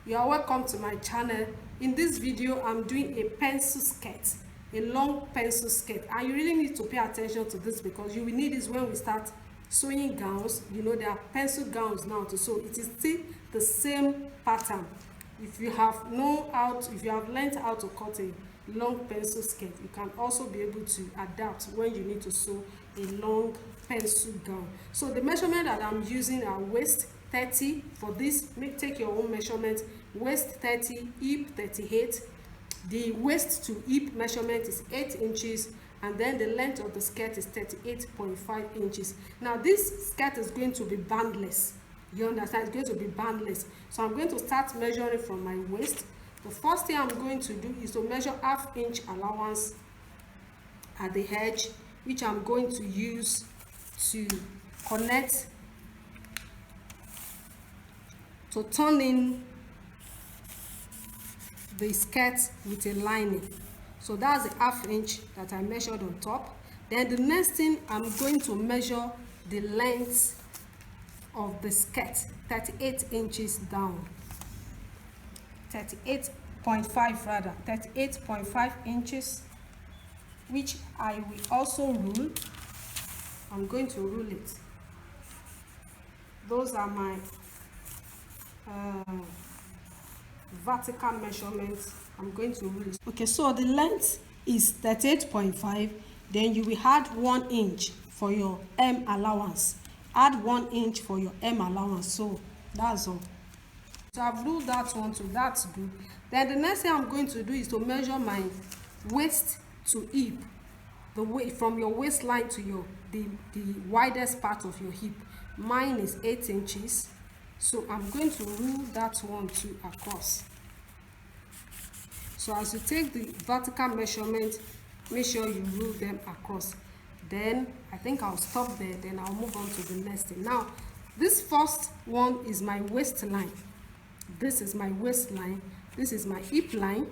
You are welcome to my channel. In this video I'm doing a pencil skirt, a long pencil skirt, and you really need to pay attention to this because you will need this when we start sewing gowns. You know there are pencil gowns now to sew. It is still the same pattern. If you have learned how to cut a long pencil skirt, you can also be able to adapt when you need to sew a long pencil gown. So the measurement that I'm using are waist 30 for this. Take your own measurement. Waist 30, hip 38. The waist to hip measurement is 8 inches, and then the length of the skirt is 38.5 inches. Now this skirt is going to be bandless. You understand? It's going to be bandless. So I'm going to start measuring from my waist. The first thing I'm going to do is to measure half-inch allowance at the edge, which I'm going to use to connect, to turn in the skirt with a lining. So that's the half-inch that I measured on top. Then the next thing, I'm going to measure the length of the skirt, 38 inches down, 38.5 inches, which I will also rule. I'm going to rule it. Those are my vertical measurements. I'm going to rule it. Okay, so the length is 38.5. Then you will add 1 inch for your M allowance. Add 1 inch for your M allowance. So that's all. So I've ruled that one too. That's good. Then the next thing I'm going to do is to measure my waist to hip. The way from your waistline to your the widest part of your hip. Mine is 8 inches. So I'm going to rule that one too across. So as you take the vertical measurement, make sure you rule them across. Then I think I'll stop there. Then I'll move on to the next thing. Now, this first one is my waistline. This is my waistline. This is my hip line.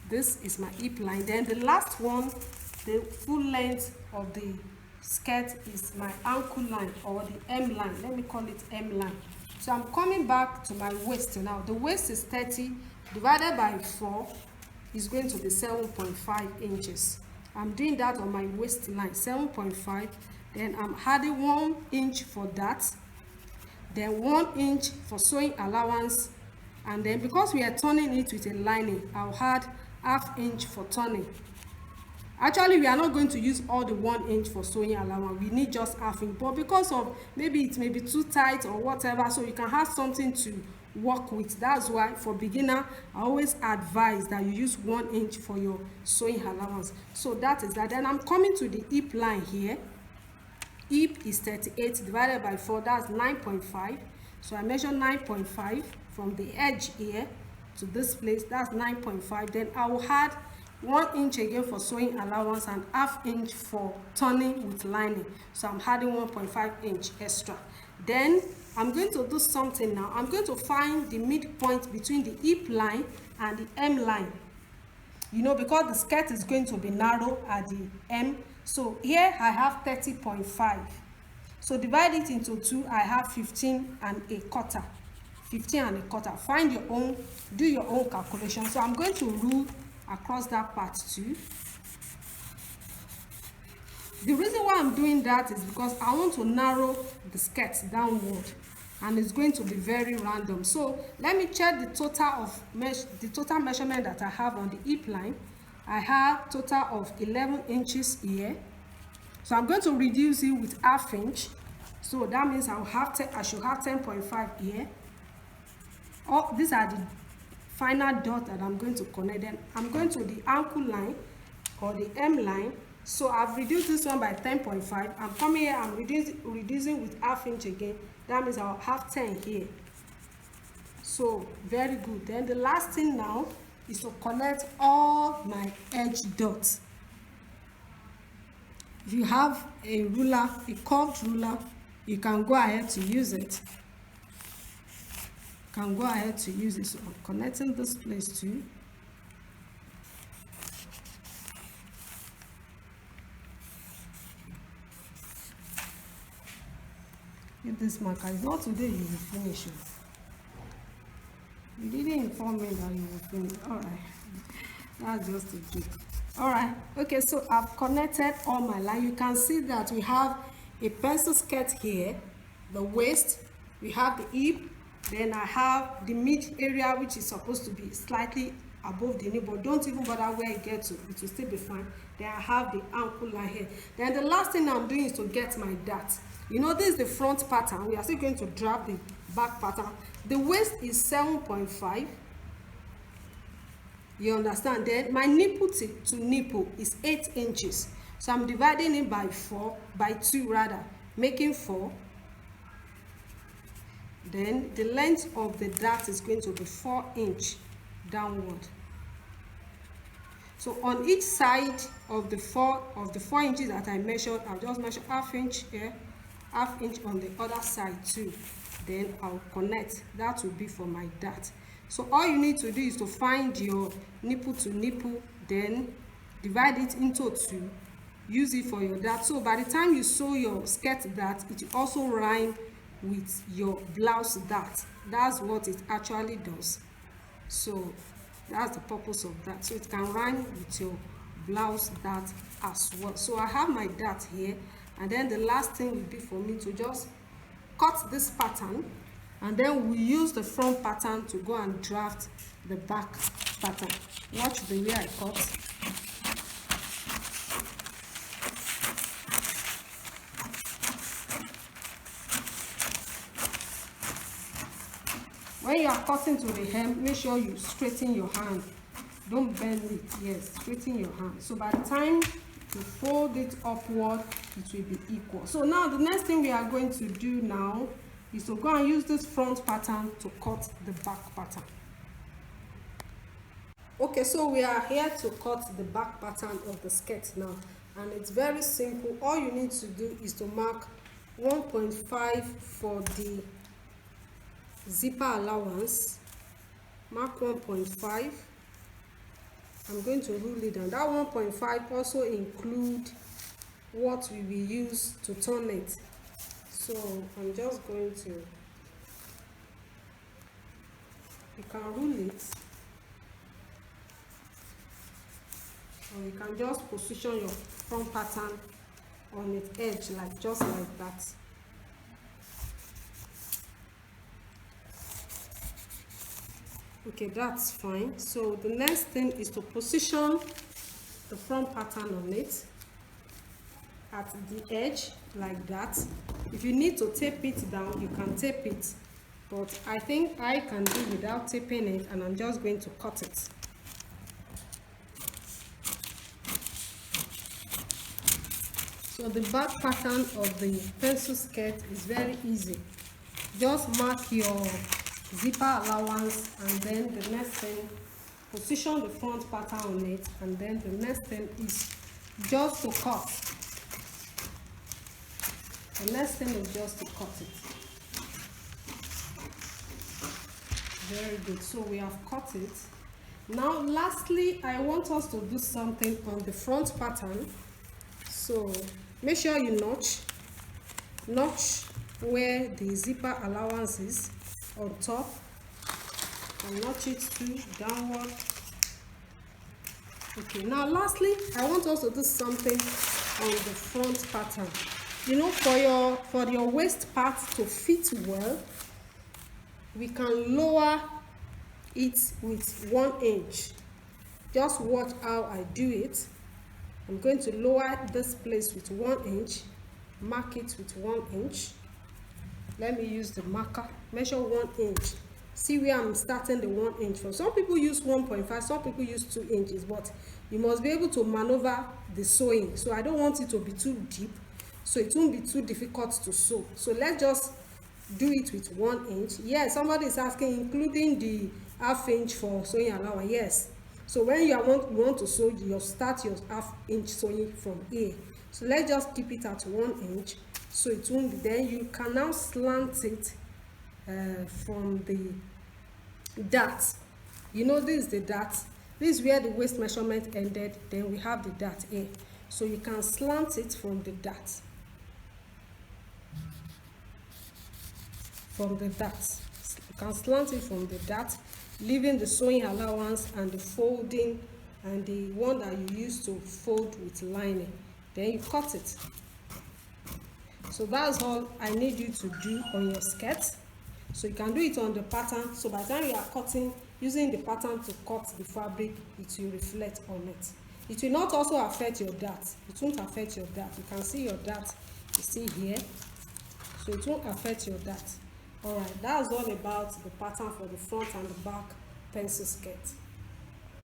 This is my hip line. Then the last one, the full length of the skirt, is my ankle line or the M line. Let me call it M line. So I'm coming back to my waist now. The waist is 30 divided by 4 is going to be 7.5 inches. I'm doing that on my waistline, 7.5. Then I'm adding 1 inch for that. Then 1 inch for sewing allowance. And then because we are turning it with a lining, I'll add ½ inch for turning. Actually, we are not going to use all the 1 inch for sewing allowance. We need just ½ inch. But because of maybe it may be too tight or whatever, so you can have something to work with. That's why for beginner, I always advise that you use 1 inch for your sewing allowance. So that is that. Then I'm coming to the hip line here. Hip is 38 divided by 4, that's 9.5. So I measure 9.5 from the edge here to this place, that's 9.5. Then I will add 1 inch again for sewing allowance and ½ inch for turning with lining. So I'm adding 1.5 inch extra. Then I'm going to do something now. I'm going to find the midpoint between the hip line and the M line. You know, because the skirt is going to be narrow at the M. So here I have 30.5. So divide it into 2, I have 15 and a quarter. 15 and a quarter. Find your own, do your own calculation. So I'm going to rule across that part too. The reason why I'm doing that is because I want to narrow the skirt downward, and it's going to be very random. So let me check the total measurement that I have on the hip line. I have total of 11 inches here. So I'm going to reduce it with ½ inch. So that means I should have 10.5 here. Oh, these are the final dot that I'm going to connect. Then I'm going to the ankle line or the M line. So I've reduced this one by 10.5. I'm coming here, I'm reducing with ½ inch again. That means I'll have 10 here. So very good. Then the last thing now is to connect all my edge dots. If you have a ruler, a curved ruler, you can go ahead to use it. So I'm connecting this place too. If this marker is not today, you will finish it. You didn't inform me that you were finished. All right, that's just a joke. All right, okay, so I've connected all my line. You can see that we have a pencil skirt here, the waist, we have the hip, then I have the mid area, which is supposed to be slightly above the knee, but don't even bother where you get to, it will still be fine. Then I have the ankle line here. Then the last thing I'm doing is to get my dart. You know, this is the front pattern. We are still going to drop the back pattern. The waist is 7.5. You understand? Then my nipple to nipple is 8 inches. So I'm dividing it by 2 rather, making 4. Then the length of the dart is going to be 4 inch downward. So on each side of the 4 inches that I measured, I'll just measure ½ inch here, ½ inch on the other side too. Then I'll connect. That will be for my dart. So all you need to do is to find your nipple to nipple, then divide it into 2, use it for your dart. So by the time you sew your skirt dart, it will also rhyme with your blouse dart. That's what it actually does. So that's the purpose of that. So it can rhyme with your blouse dart as well. So I have my dart here, and then the last thing will be for me to just cut this pattern, and then we use the front pattern to go and draft the back pattern. Watch the way I cut. When you are cutting to the hem, make sure you straighten your hand. Don't bend it. Yes, straighten your hand. So by the time you fold it upward, it will be equal. So now the next thing we are going to do now is to go and use this front pattern to cut the back pattern. Okay, so we are here to cut the back pattern of the skirt now, and it's very simple. All you need to do is to mark 1.5 for the zipper allowance. Mark 1.5. I'm going to rule it down. That 1.5 also include what we will use to turn it. So I'm just going to, you can rule it, or you can just position your front pattern on its edge, like just like that. Okay, that's fine. So the next thing is to position the front pattern on it at the edge like that. If you need to tape it down, you can tape it, but I think I can do without taping it, and I'm just going to cut it. So the back pattern of the pencil skirt is very easy. Just mark your zipper allowance, and then the next thing, position the front pattern on it, and then the next thing is just to cut. The next thing is just to cut it. Very good. So we have cut it. Now lastly, I want us to do something on the front pattern. So make sure you notch where the zipper allowance is on top, and notch it too downward. Okay, now lastly, I want us to do something on the front pattern. You know, for your waist part to fit well, we can lower it with 1 inch. Just watch how I do it. I'm going to lower this place with 1 inch, mark it with 1 inch. Let me use the marker, measure 1 inch. See where I'm starting the 1 inch from. Some people use 1.5, some people use 2 inches, but you must be able to maneuver the sewing. So I don't want it to be too deep, so it won't be too difficult to sew. So let's just do it with 1 inch. Yes, somebody is asking, including the ½ inch for sewing allowance. Yes. So when you want to sew, you start your ½ inch sewing from here. So let's just keep it at 1 inch. So it won't be, then you can now slant it from the dart. You know, this is the dart. This is where the waist measurement ended. Then we have the dart here. So you can slant it from the dart. You can slant it from the dart. leaving the sewing allowance and the folding and the one that you use to fold with lining. Then you cut it. So that's all I need you to do on your skirt. So you can do it on the pattern. So by the time you are cutting, using the pattern to cut the fabric, it will reflect on it. It will not also affect your dart. It won't affect your dart. You can see your dart, you see here. So it won't affect your dart. Alright, that's all about the pattern for the front and the back pencil skirt.